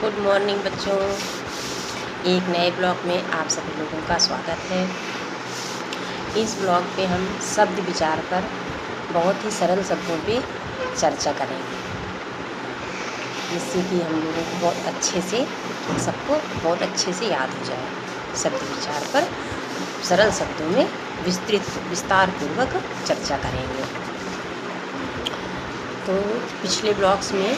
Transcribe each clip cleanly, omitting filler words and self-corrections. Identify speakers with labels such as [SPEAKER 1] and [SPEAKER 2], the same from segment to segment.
[SPEAKER 1] Good morning बच्चों। एक नए ब्लॉग में आप सभी लोगों का स्वागत है। इस ब्लॉग पे हम शब्द विचार पर बहुत ही सरल शब्दों पे चर्चा करेंगे, जिससे कि हम लोगों को बहुत अच्छे से सबको बहुत अच्छे से याद हो जाए। शब्द विचार पर सरल शब्दों में विस्तार पूर्वक चर्चा करेंगे। तो पिछले ब्लॉग्स में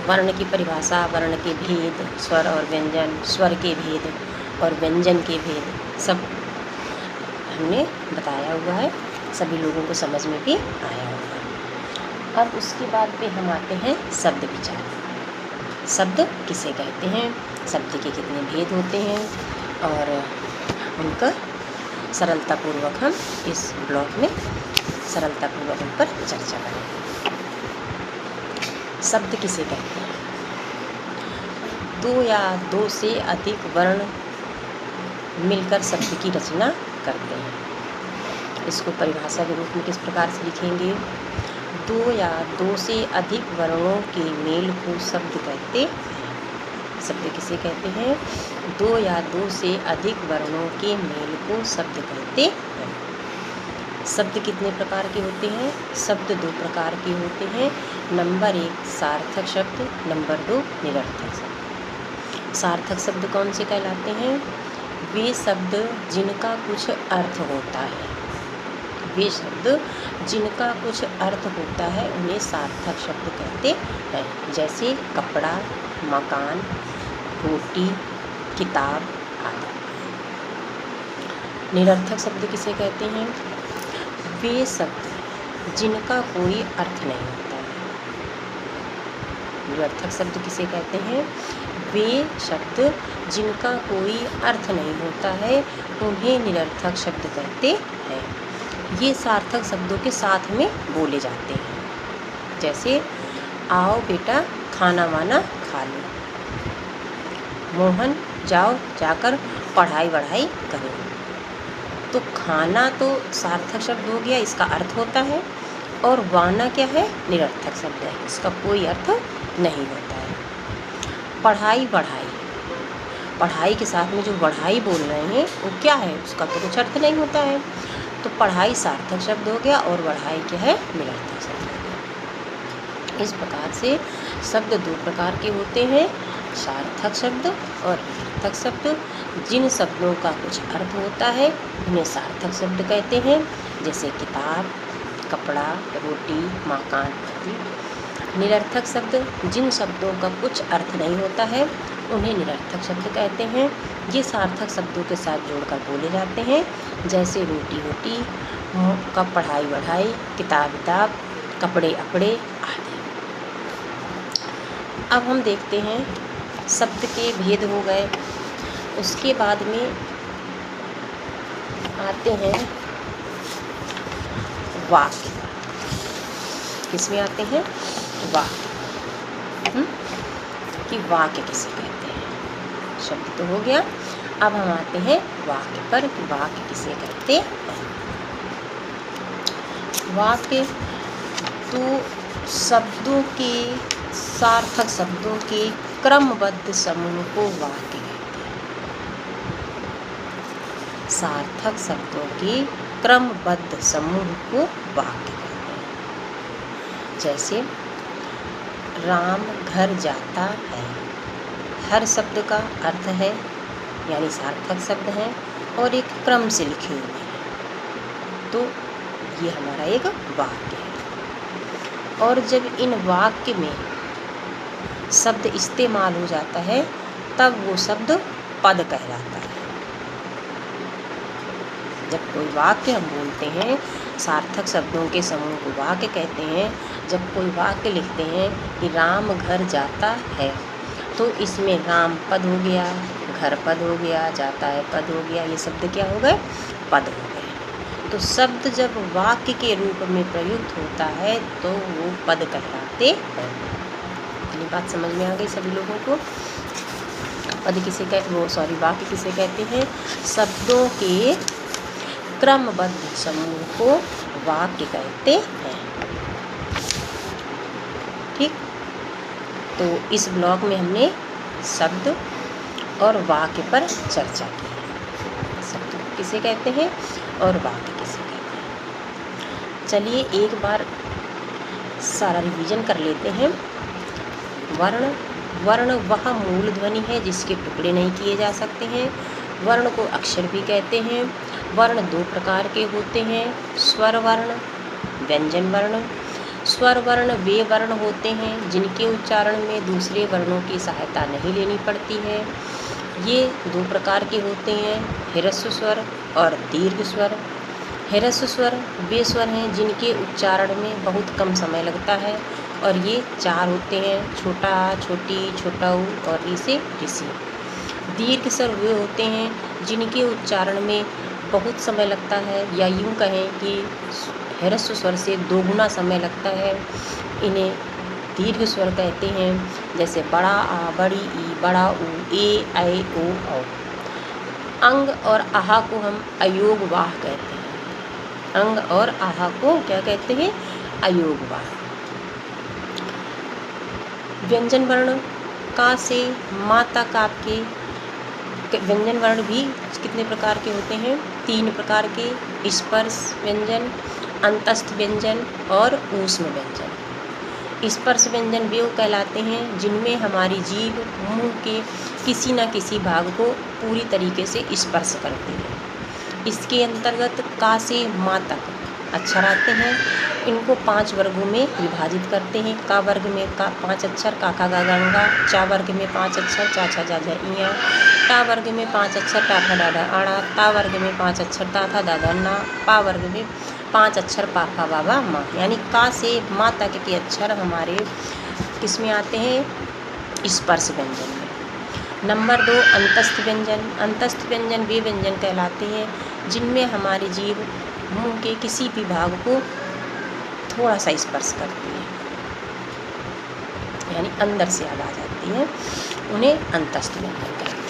[SPEAKER 1] वर्ण की परिभाषा, वर्ण के भेद, स्वर और व्यंजन, स्वर के भेद और व्यंजन के भेद सब हमने बताया हुआ है, सभी लोगों को समझ में भी आया हुआ है। अब उसके बाद पे हम आते हैं शब्द विचार। शब्द किसे कहते हैं, शब्द के कितने भेद होते हैं और उनका सरलतापूर्वक हम इस ब्लॉग में सरलतापूर्वक उन पर चर्चा करेंगे। शब्द किसे कहते हैं? दो या दो से अधिक वर्ण मिलकर शब्द की रचना करते हैं। इसको परिभाषा के रूप में किस प्रकार से लिखेंगे? दो या दो से अधिक वर्णों के मेल को शब्द कहते हैं। शब्द किसे कहते हैं? दो या दो से अधिक वर्णों के मेल को शब्द कहते हैं। शब्द कितने प्रकार के होते हैं? शब्द दो प्रकार के होते हैं। नंबर 1 सार्थक शब्द, नंबर 2 निरर्थक शब्द। सार्थक शब्द कौन से कहलाते हैं? वे शब्द जिनका कुछ अर्थ होता है। वे शब्द जिनका कुछ अर्थ होता है उन्हें सार्थक शब्द कहते हैं। जैसे कपड़ा, मकान, रोटी, किताब आदि। निरर्थक शब्द किसे कहते हैं? वे शब्द जिनका कोई अर्थ नहीं होता है। निरर्थक शब्द किसे कहते हैं? वे शब्द जिनका कोई अर्थ नहीं होता है उन्हें निरर्थक शब्द कहते हैं। ये सार्थक शब्दों के साथ में बोले जाते हैं। जैसे आओ बेटा खाना वाना खा लो, मोहन जाओ जाकर पढ़ाई वढ़ाई करो। तो खाना तो सार्थक शब्द हो गया, इसका अर्थ होता है, और वाना क्या है? निरर्थक शब्द है, इसका कोई अर्थ नहीं होता है। पढ़ाई वढ़ाई, पढ़ाई के साथ में जो वढ़ाई बोल रहे हैं वो क्या है? उसका तो कुछ अर्थ नहीं होता है। तो पढ़ाई सार्थक शब्द हो गया और वढ़ाई क्या है? निरर्थक शब्द हो गया। इस प्रकार से शब्द दो प्रकार के होते हैं, सार्थक शब्द और निरर्थक शब्द। जिन शब्दों का कुछ अर्थ होता है उन्हें सार्थक शब्द कहते हैं, जैसे किताब, कपड़ा, रोटी, मकान आदि। निरर्थक शब्द जिन शब्दों का कुछ अर्थ नहीं होता है उन्हें निरर्थक शब्द कहते हैं। ये सार्थक शब्दों के साथ जोड़कर बोले जाते हैं, जैसे रोटी रोटी, कब पढ़ाई वढ़ाई, किताब किताब, कपड़े अपड़े आदि। अब हम देखते हैं शब्द के भेद हो गए। उसके बाद में आते हैं वाक्य। किसमें आते हैं? वाक्य। कि वाक्य किसे कहते हैं? शब्द तो हो गया, अब हम आते हैं वाक्य पर कि वाक्य किसे कहते हैं। वाक्य तो शब्दों के, सार्थक शब्दों के क्रमबद्ध समूह को वाक्य कहते हैं। सार्थक शब्दों के क्रमबद्ध समूह को वाक्य कहते हैं। जैसे राम घर जाता है, हर शब्द का अर्थ है यानी सार्थक शब्द है और एक क्रम से लिखे हुए हैं, तो ये हमारा एक वाक्य है। और जब इन वाक्य में शब्द इस्तेमाल हो जाता है तब वो शब्द पद कहलाता है। जब कोई वाक्य हम बोलते हैं, सार्थक शब्दों के समूह को वाक्य कहते हैं। जब कोई वाक्य लिखते हैं कि राम घर जाता है, तो इसमें राम पद हो गया, घर पद हो गया, जाता है पद हो गया, ये शब्द क्या हो गए? पद हो गए। तो शब्द जब वाक्य के रूप में प्रयुक्त होता है तो वो पद कहलाते हैं। ये बात समझ में आ गई सभी लोगों को? पद किसे कहते, वाक्य किसे कहते हैं? शब्दों के क्रमबद्ध समूह को वाक्य कहते हैं। ठीक, तो इस ब्लॉग में हमने शब्द और वाक्य पर चर्चा की है। शब्द किसे कहते हैं और वाक्य किसे कहते हैं। चलिए एक बार सारा रिवीजन कर लेते हैं। वर्ण, वर्ण वह मूल ध्वनि है जिसके टुकड़े नहीं किए जा सकते हैं। वर्ण को अक्षर भी कहते हैं। वर्ण दो प्रकार के होते हैं, स्वर वर्ण, व्यंजन वर्ण। स्वर वर्ण वे वर्ण होते हैं जिनके उच्चारण में दूसरे वर्णों की सहायता नहीं लेनी पड़ती है। ये दो प्रकार के होते हैं, ह्रस्व स्वर और दीर्घ स्वर। ह्रस्व स्वर वे स्वर हैं जिनके उच्चारण में बहुत कम समय लगता है और ये चार होते हैं, छोटा आ, छोटी, छोटा ऊ और री से ऋषि। दीर्घ स्वर वे होते हैं जिनके उच्चारण में बहुत समय लगता है, या यूँ कहें कि ह्रस्व स्वर से दोगुना समय लगता है। इन्हें दीर्घ स्वर कहते हैं, जैसे बड़ा आ, बड़ी ई, बड़ा ऊ, ए, ऐ, ओ, औ। अंग और आहा को हम अयोग वाह कहते हैं। अंग और आहा को क्या कहते हैं? अयोग वाह। व्यंजन वर्ण का से मा तक आपके व्यंजन वर्ण भी कितने प्रकार के होते हैं? तीन प्रकार के, स्पर्श व्यंजन, अंतस्थ व्यंजन और ऊष्म व्यंजन। स्पर्श व्यंजन वे कहलाते हैं जिनमें हमारी जीभ मुंह के किसी न किसी भाग को पूरी तरीके से स्पर्श करती है। इसके अंतर्गत का से मा तक अक्षर आते हैं। इनको 5 वर्गों में विभाजित करते हैं। का वर्ग में का 5 अक्षर, का खा गा गा। चा वर्ग में 5 अक्षर, चा छा जा झा इया। टा वर्ग में 5 अक्षर, टा ठा डा डा आड़ा। ता वर्ग में 5 अक्षर, ता था दा दा ना। पा वर्ग में 5 अक्षर, पा फा बा बा मा। यानी का से मा तक के अक्षर हमारे किस में आते हैं? स्पर्श व्यंजन में। नंबर 2 अंतस्थ व्यंजन। अंतस्थ व्यंजन वे व्यंजन कहलाते हैं जिनमें हमारी जीभ मुंह के किसी भी भाग को थोड़ा सा स्पर्श करती है, यानी अंदर से आवाज आती है, उन्हें अंतस्थ व्यंजन कहते हैं।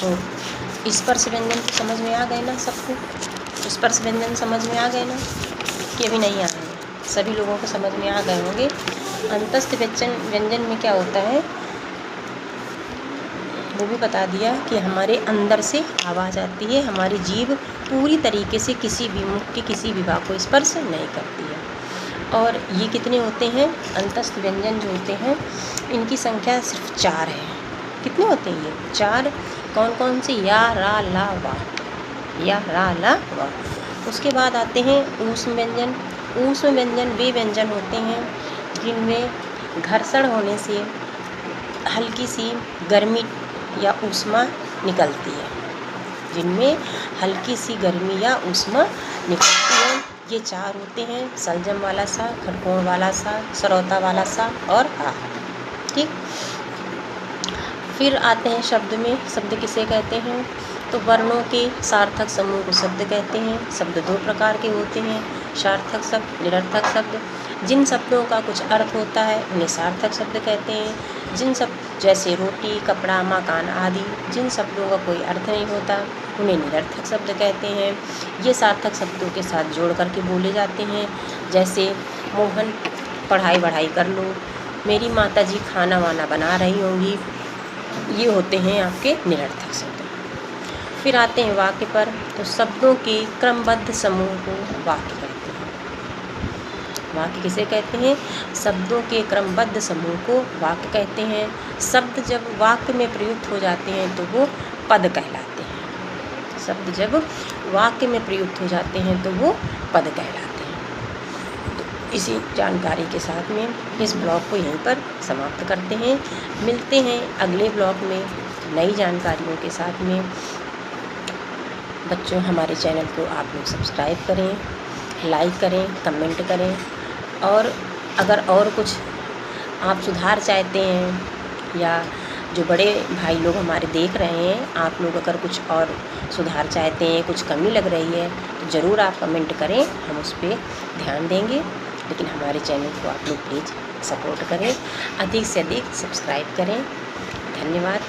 [SPEAKER 1] तो स्पर्श व्यंजन तो समझ में आ गए ना सबको? स्पर्श व्यंजन समझ में आ गए ना कि अभी नहीं आ गए? सभी लोगों को समझ में आ गए होंगे। अंतस्थ व्यंजन में क्या होता है वो भी बता दिया कि हमारे अंदर से आवाज़ आती है, हमारी जीभ पूरी तरीके से किसी भी मुख के किसी भी भाग को स्पर्श नहीं करती है। और ये कितने होते हैं? अंतस्थ व्यंजन जो होते हैं इनकी संख्या सिर्फ 4 है। कितने होते हैं ये? 4। कौन कौन से? या, रा, ला, वा। या, रा, ला, वा। उसके बाद आते हैं ऊष्म व्यंजन। ऊष्म व्यंजन वे व्यंजन होते हैं जिनमें घर्षण होने से हल्की सी गर्मी या ऊष्मा निकलती है, जिनमें हल्की सी गर्मी या ऊष्मा निकलती है। ये 4 होते हैं, सलजम वाला सा, खड़कोण वाला सा, सरौता वाला सा और आ। ठीक। फिर आते हैं शब्द में। शब्द किसे कहते हैं? तो वर्णों के सार्थक समूह को शब्द कहते हैं। शब्द 2 प्रकार के होते हैं, सार्थक शब्द, निरर्थक शब्द। जिन शब्दों का कुछ अर्थ होता है उन्हें सार्थक शब्द कहते हैं। जिन शब्द जैसे रोटी, कपड़ा, मकान आदि, जिन शब्दों का कोई अर्थ नहीं होता उन्हें निरर्थक शब्द कहते हैं। ये सार्थक शब्दों के साथ जोड़ करके बोले जाते हैं, जैसे मोहन पढ़ाई बढ़ाई कर लो, मेरी माताजी खाना वाना बना रही होंगी। ये होते हैं आपके निरर्थक शब्द। फिर आते हैं वाक्य पर। तो शब्दों के क्रमबद्ध समूह को वाक्य कहते हैं। वाक्य किसे कहते हैं? शब्दों के क्रमबद्ध समूह को वाक्य कहते हैं। शब्द जब वाक्य में प्रयुक्त हो जाते हैं तो वो पद कहलाते हैं। शब्द जब वाक्य में प्रयुक्त हो जाते हैं तो वो पद कहलाते हैं। तो इसी जानकारी के साथ में इस ब्लॉग को यहीं पर समाप्त करते हैं। मिलते हैं अगले ब्लॉग में नई जानकारियों के साथ में। बच्चों, हमारे चैनल को आप लोग सब्सक्राइब करें, लाइक करें, कमेंट करें, और अगर और कुछ आप सुधार चाहते हैं या जो बड़े भाई लोग हमारे देख रहे हैं, आप लोग अगर कुछ और सुधार चाहते हैं, कुछ कमी लग रही है तो ज़रूर आप कमेंट करें, हम उस पर ध्यान देंगे। लेकिन हमारे चैनल को आप लोग प्लीज़ सपोर्ट करें, अधिक से अधिक सब्सक्राइब करें। धन्यवाद।